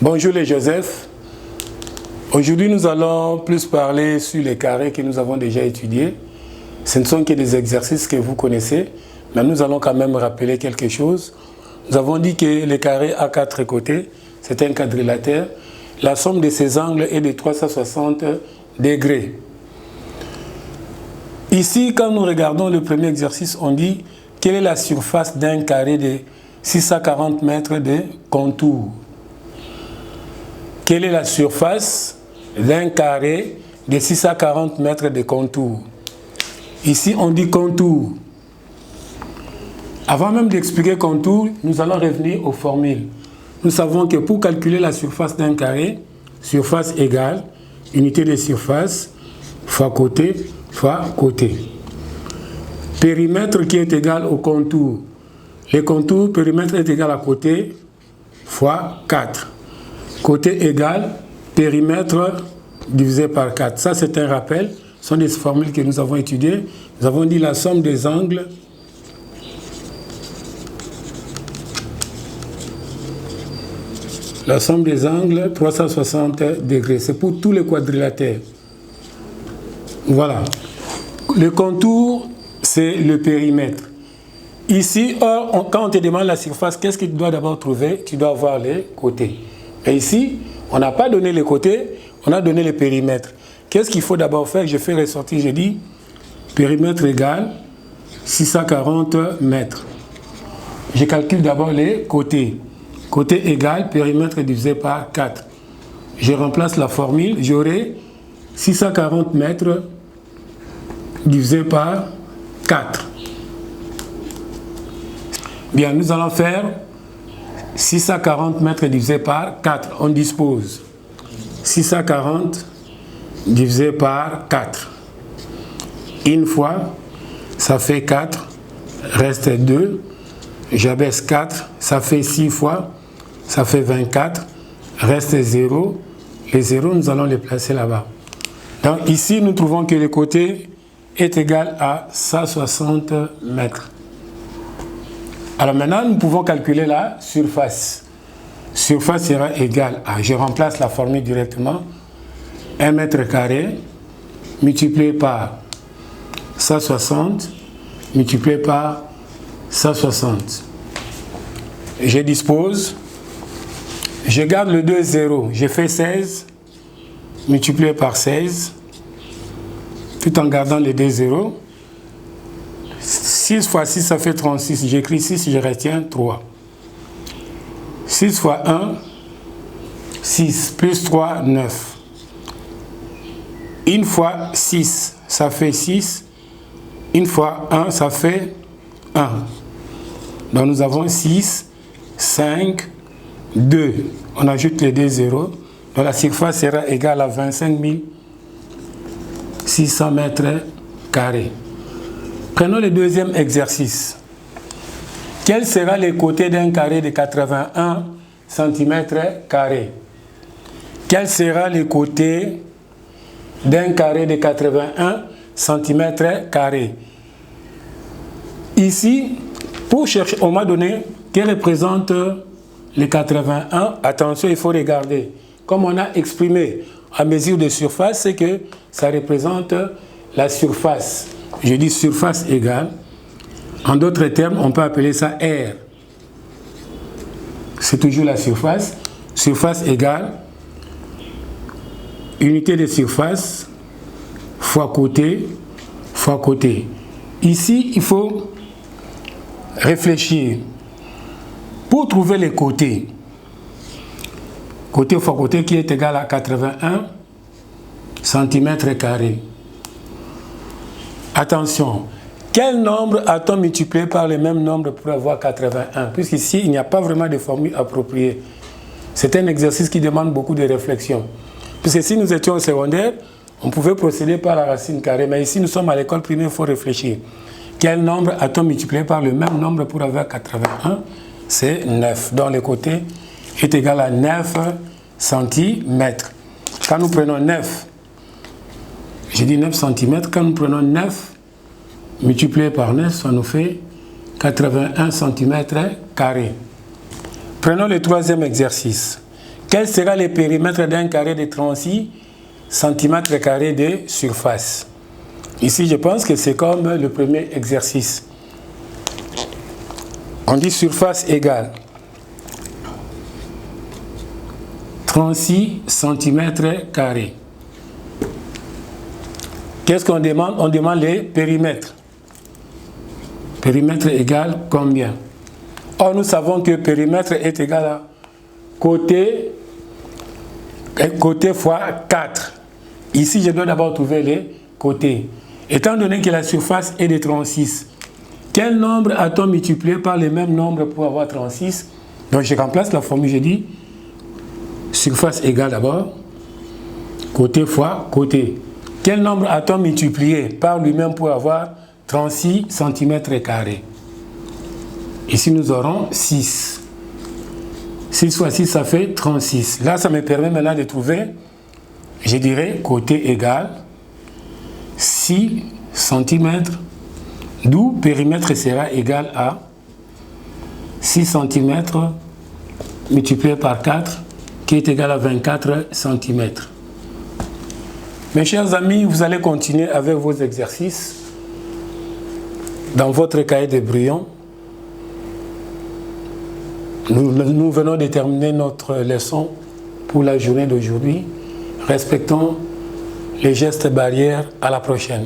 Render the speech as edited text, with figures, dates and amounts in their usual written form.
Bonjour les Joseph. Aujourd'hui, nous allons plus parler sur les carrés que nous avons déjà étudiés. Ce ne sont que des exercices que vous connaissez, mais nous allons quand même rappeler quelque chose. Nous avons dit que les carrés à 4 côtés, c'est un quadrilatère. La somme de ces angles est de 360 degrés. Ici, quand nous regardons le premier exercice, on dit quelle est la surface d'un carré de 640 mètres de contour. Quelle est la surface d'un carré de 640 mètres de contour? Ici, on dit contour. Avant même d'expliquer contour, nous allons revenir aux formules. Nous savons que pour calculer la surface d'un carré, surface égale unité de surface fois côté fois côté. Périmètre qui est égal au contour. Le contour, périmètre est égal à côté fois 4. Côté égal, périmètre divisé par 4. Ça, c'est un rappel. Ce sont des formules que nous avons étudiées. Nous avons dit la somme des angles La somme des angles, 360 degrés. C'est pour tous les quadrilatères. Voilà. Le contour, c'est le périmètre. Ici, quand on te demande la surface, qu'est-ce que tu dois d'abord trouver? Tu dois avoir les côtés. Et ici, on n'a pas donné les côtés, on a donné le périmètre. Qu'est-ce qu'il faut d'abord faire? Je fais ressortir, je dis périmètre égal 640 mètres. Je calcule d'abord les côtés. Côté égal, périmètre divisé par 4. Je remplace la formule, j'aurai 640 mètres divisé par 4. Bien, nous allons faire 640 mètres divisé par 4. On dispose 640 divisé par 4. Une fois, ça fait 4, reste 2. J'abaisse 4, ça fait 6 fois, ça fait 24, reste 0. Les 0, nous allons les placer là-bas. Donc ici, nous trouvons que le côté est égal à 160 mètres. Alors maintenant, nous pouvons calculer la surface. Surface sera égale à, je remplace la formule directement, 1 mètre carré multiplié par 160 multiplié par 160. Je dispose, je garde le 2 0, je fais 16 multiplié par 16 tout en gardant les 2 0. 6 fois 6 ça fait 36, j'écris 6, je retiens 3. 6 fois 1, 6 plus 3, 9. Une fois 6, ça fait 6. Une fois 1, ça fait 1. Donc nous avons 6, 5, 2. On ajoute les 2 zéros. Donc la surface sera égale à 25 600 mètres carrés. Prenons le deuxième exercice. Quel sera le côté d'un carré de 81 cm carré? Quel sera le côté d'un carré de 81 cm carré? Ici, pour chercher, on m'a donné qui représente les 81. Attention, il faut regarder. Comme on a exprimé à mesure de surface, c'est que ça représente la surface. Je dis surface égale. En d'autres termes, on peut appeler ça R. C'est toujours la surface. Surface égale unité de surface fois côté fois côté. Ici, il faut réfléchir. Pour trouver les côtés, côté fois côté qui est égal à 81 cm carré. Attention, quel nombre a-t-on multiplié par le même nombre pour avoir 81? Puisqu'ici, il n'y a pas vraiment de formule appropriée. C'est un exercice qui demande beaucoup de réflexion. Puisque si nous étions au secondaire, on pouvait procéder par la racine carrée. Mais ici, nous sommes à l'école primaire, il faut réfléchir. Quel nombre a-t-on multiplié par le même nombre pour avoir 81? C'est 9. Donc le côté est égal à 9 cm. Quand nous prenons 9, j'ai dit 9 cm, quand nous prenons 9 multiplié par 9, ça nous fait 81 cm carrés. Prenons le troisième exercice. Quel sera le périmètre d'un carré de 36 cm² de surface? Ici, je pense que c'est comme le premier exercice. On dit surface égale 36 cm². Qu'est-ce qu'on demande? On demande les périmètres. Périmètre égale combien? Or, nous savons que périmètre est égal à côté fois 4. Ici, je dois d'abord trouver les côtés. Étant donné que la surface est de 36, quel nombre a-t-on multiplié par le même nombre pour avoir 36? Donc, je remplace la formule, je dis surface égale d'abord côté fois côté. Quel nombre a-t-on multiplié par lui-même pour avoir 36 cm²? Ici, nous aurons 6. 6 fois 6, ça fait 36. Là, ça me permet maintenant de trouver, je dirais, côté égal 6 cm, d'où périmètre sera égal à 6 cm multiplié par 4, qui est égal à 24 cm. Mes chers amis, vous allez continuer avec vos exercices dans votre cahier de brouillon. Nous venons de terminer notre leçon pour la journée d'aujourd'hui. Respectons les gestes barrières. À la prochaine.